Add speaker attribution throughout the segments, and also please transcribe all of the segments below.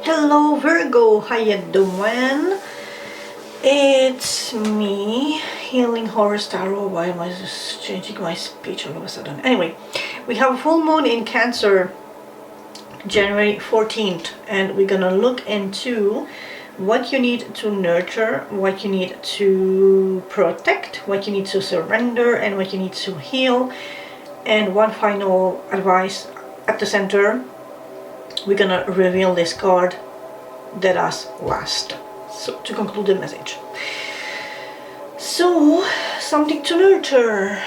Speaker 1: Hello Virgo, how you doing? It's me, Healing Horus Tarot. Why am I just changing my speech all of a sudden? Anyway, we have a full moon in Cancer, January 14th, and we're gonna look into what you need to nurture, what you need to protect, what you need to surrender, and what you need to heal. And one final advice at the center. We're gonna reveal this card that us last, so to conclude the message. So something to nurture.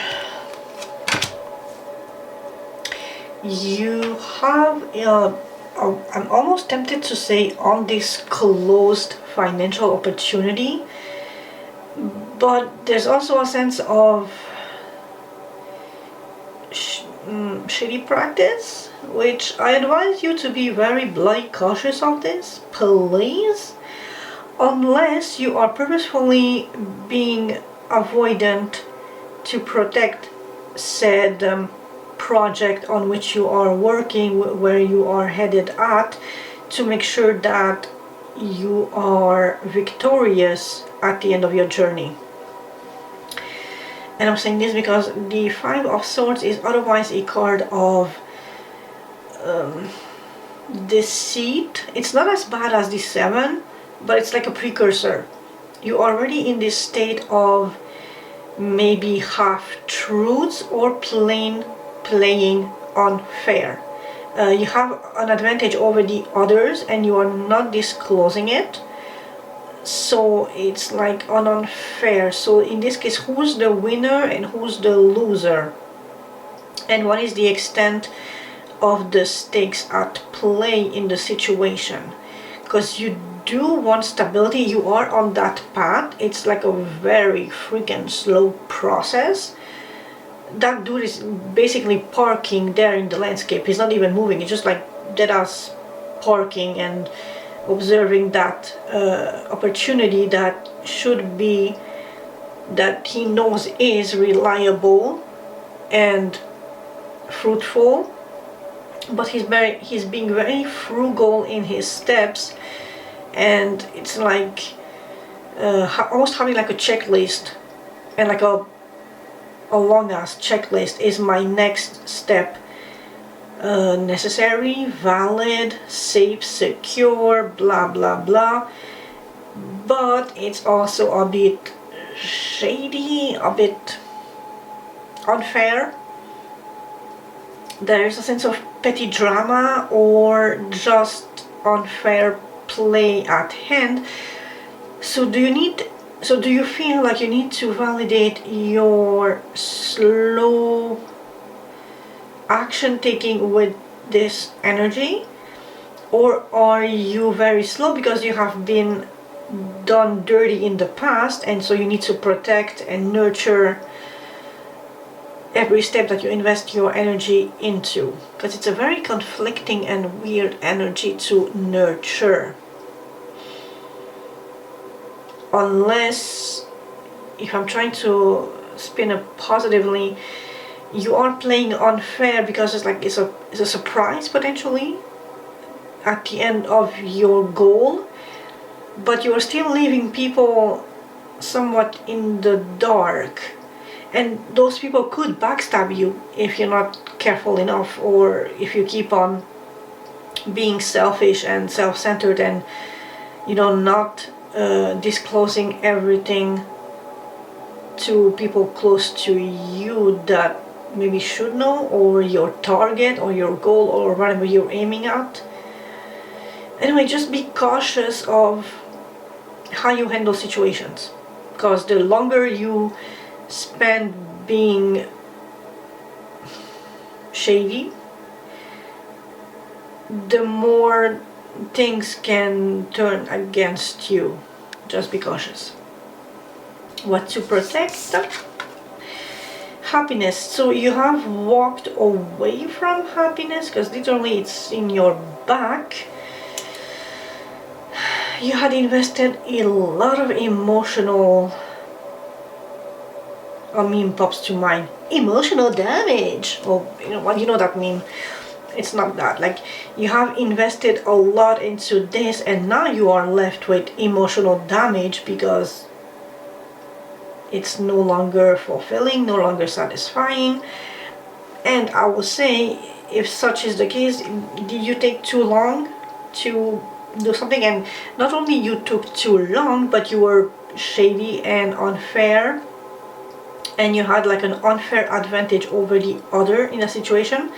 Speaker 1: You have I'm almost tempted to say undisclosed financial opportunity, but there's also a sense of shitty practice, which I advise you to be very bloody cautious of this, please, unless you are purposefully being avoidant to protect said project on which you are working, where you are headed at, to make sure that you are victorious at the end of your journey. And I'm saying this because the Five of Swords is otherwise a card of deceit. It's not as bad as the Seven, but it's like a precursor. You're already in this state of maybe half-truths or plain playing unfair. You have an advantage over the others and you are not disclosing it. So it's like an unfair. So in this case, who's the winner and who's the loser? And what is the extent of the stakes at play in the situation? Because you do want stability, you are on that path. It's like a very freaking slow process. That dude is basically parking there in the landscape. He's not even moving. It's just like dead ass parking and observing that opportunity that should be, that he knows is reliable and fruitful, but he's being very frugal in his steps, and it's like almost having like a checklist, and like a long ass checklist. Is my next step necessary, valid, safe, secure, blah blah blah, but it's also a bit shady, a bit unfair. There's a sense of petty drama or just unfair play at hand. So do you feel like you need to validate your slow action taking with this energy, or are you very slow because you have been done dirty in the past, and so you need to protect and nurture every step that you invest your energy into? Because it's a very conflicting and weird energy to nurture, unless, if I'm trying to spin it positively, you are playing unfair because it's like it's a surprise potentially at the end of your goal, but you are still leaving people somewhat in the dark, and those people could backstab you if you're not careful enough, or if you keep on being selfish and self-centered and not disclosing everything to people close to you that maybe should know, or your target or your goal or whatever you're aiming at. Anyway, just be cautious of how you handle situations, because the longer you spend being shady, the more things can turn against you. Just be cautious. What to protect? Happiness. So you have walked away from happiness, because literally it's in your back. You had invested a lot of emotional, a meme pops to mind, emotional damage, or what that meme, It's not that. Like, you have invested a lot into this and now you are left with emotional damage because it's no longer fulfilling, no longer satisfying. And I will say, if such is the case, did you take too long to do something? And not only you took too long, but you were shady and unfair, and you had like an unfair advantage over the other in a situation.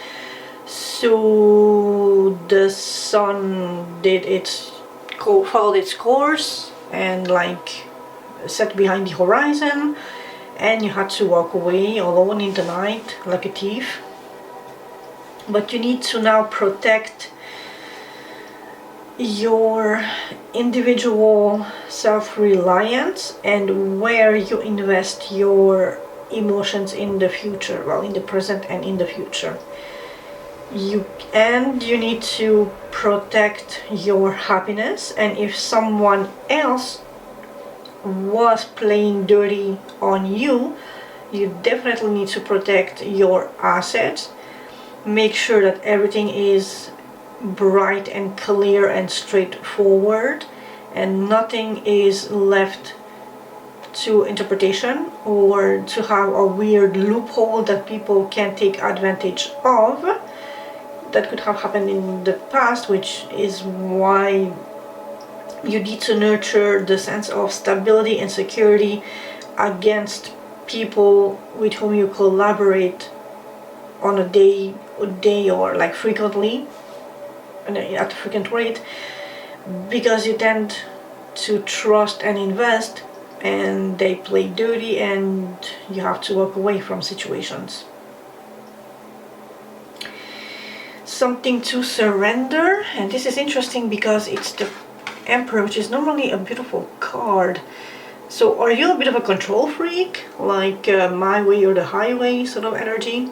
Speaker 1: So the sun did followed its course and like set behind the horizon, and you had to walk away alone in the night like a thief. But you need to now protect your individual self-reliance and where you invest your emotions in the future, well, in the present and in the future. You need to protect your happiness, and if someone else was playing dirty on you, you definitely need to protect your assets. Make sure that everything is bright and clear and straightforward, and nothing is left to interpretation or to have a weird loophole that people can take advantage of. That could have happened in the past, which is why you need to nurture the sense of stability and security against people with whom you collaborate on a day or like frequently, at a frequent rate, because you tend to trust and invest, and they play dirty and you have to walk away from situations. Something to surrender, and this is interesting because it's the Emperor, which is normally a beautiful card. So are you a bit of a control freak, like my way or the highway sort of energy?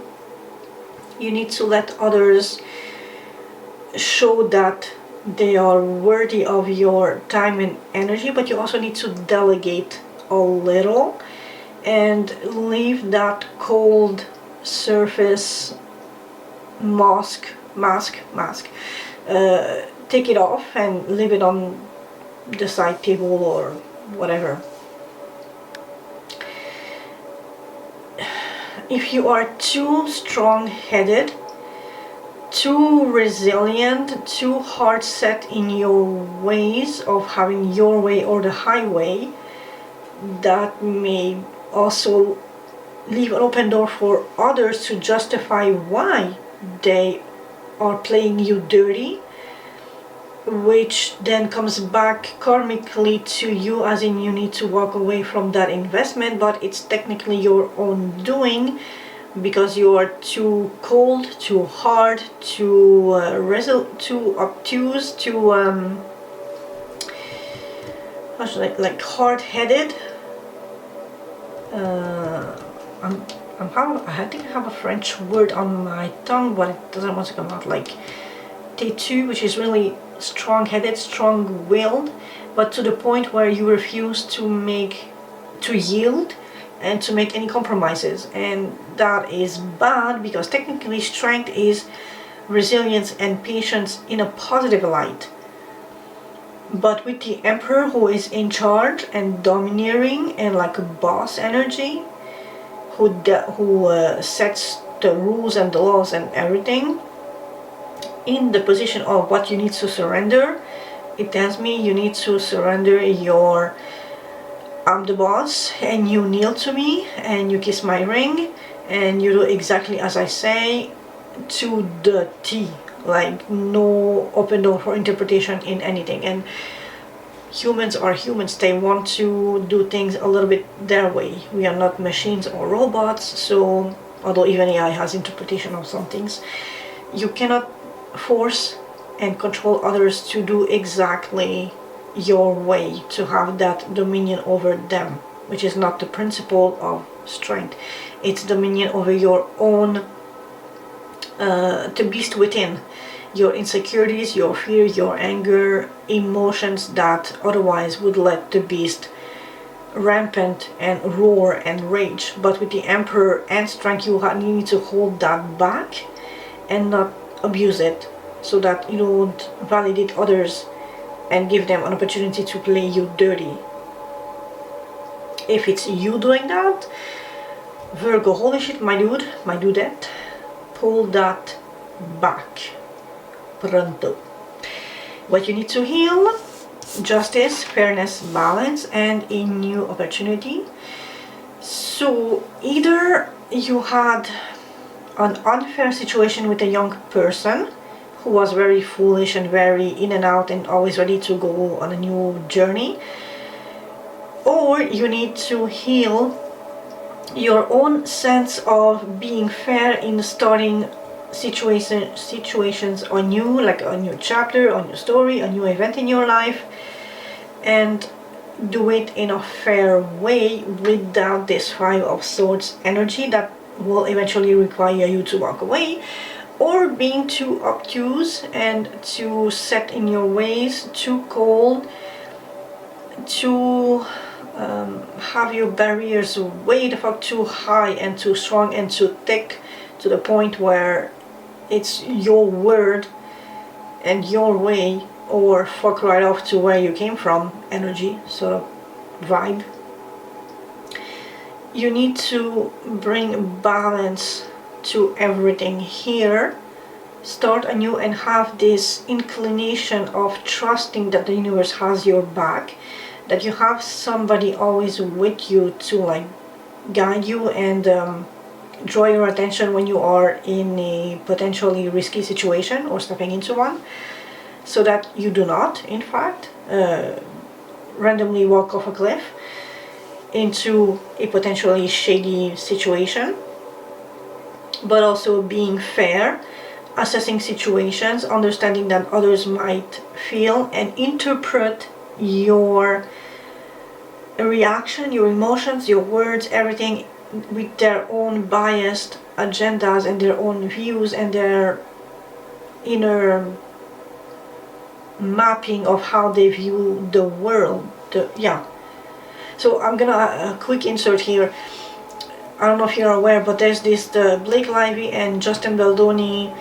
Speaker 1: You need to let others show that they are worthy of your time and energy, but you also need to delegate a little and leave that cold surface mask. Take it off and leave it on the side table or whatever. If you are too strong-headed, too resilient, too hard set in your ways of having your way or the highway, that may also leave an open door for others to justify why they are playing you dirty, which then comes back karmically to you, as in you need to walk away from that investment, but it's technically your own doing because you are too cold, too hard, too obtuse, too hard-headed. I think I have a French word on my tongue, but it doesn't want to come out. Like têtu, which is really strong-headed, strong-willed, but to the point where you refuse to yield and to make any compromises. And that is bad, because technically strength is resilience and patience in a positive light. But with the Emperor, who is in charge and domineering and like a boss energy, who sets the rules and the laws and everything, in the position of what you need to surrender, it tells me you need to surrender your I'm the boss and you kneel to me and you kiss my ring and you do exactly as I say, to the T. Like no open door for interpretation in anything. And humans are humans, they want to do things a little bit their way. We are not machines or robots, so although even AI has interpretation of some things, you cannot force and control others to do exactly your way, to have that dominion over them, which is not the principle of strength. It's dominion over your own, the beast within, your insecurities, your fear, your anger, emotions that otherwise would let the beast rampant and roar and rage. But with the Emperor and strength, you need to hold that back and not abuse it, so that you don't validate others and give them an opportunity to play you dirty. If it's you doing that, Virgo, holy shit, my dude, my dudette, pull that back. Pronto. What you need to heal: justice, fairness, balance, and a new opportunity. So either you had an unfair situation with a young person who was very foolish and very in and out and always ready to go on a new journey, or you need to heal your own sense of being fair in starting situations on you, like a new chapter, a new story, a new event in your life, and do it in a fair way without this Five of Swords energy that will eventually require you to walk away, or being too obtuse and too set in your ways, too cold, too have your barriers way the fuck too high and too strong and too thick, to the point where it's your word and your way, or fuck right off to where you came from energy, sort of vibe. You need to bring balance to everything here, start anew, and have this inclination of trusting that the universe has your back, that you have somebody always with you to like guide you and draw your attention when you are in a potentially risky situation or stepping into one, so that you do not, in fact, randomly walk off a cliff into a potentially shady situation. But also being fair, assessing situations, understanding that others might feel and interpret your reaction, your emotions, your words, everything with their own biased agendas and their own views and their inner mapping of how they view the world. So I'm gonna a quick insert here. I don't know if you're aware, but there's this Blake Lively and Justin Baldoni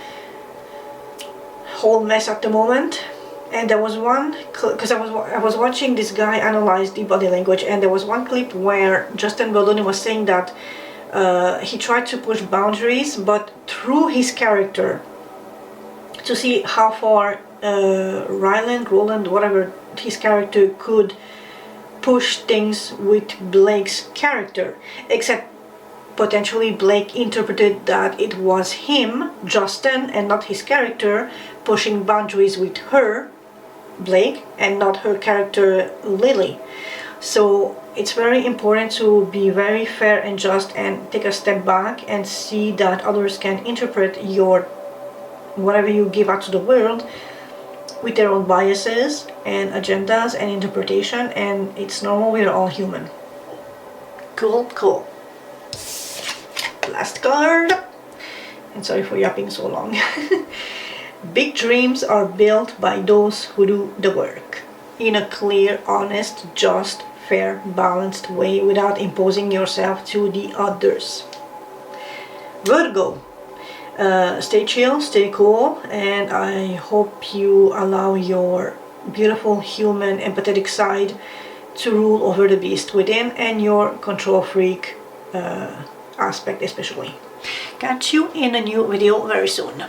Speaker 1: whole mess at the moment. And there was one, because I was watching this guy analyze the body language, and there was one clip where Justin Baldoni was saying that he tried to push boundaries, but through his character, to see how far Roland, whatever his character, could push things with Blake's character, except potentially Blake interpreted that it was him, Justin, and not his character, pushing boundaries with her, Blake, and not her character, Lily. So it's very important to be very fair and just and take a step back and see that others can interpret your whatever you give out to the world with their own biases and agendas and interpretation, and it's normal, we're all human. Cool. Last card, and sorry for yapping so long. Big dreams are built by those who do the work in a clear, honest, just, fair, balanced way without imposing yourself to the others. Virgo, stay chill, stay cool, and I hope you allow your beautiful human empathetic side to rule over the beast within and your control freak aspect especially. Catch you in a new video very soon.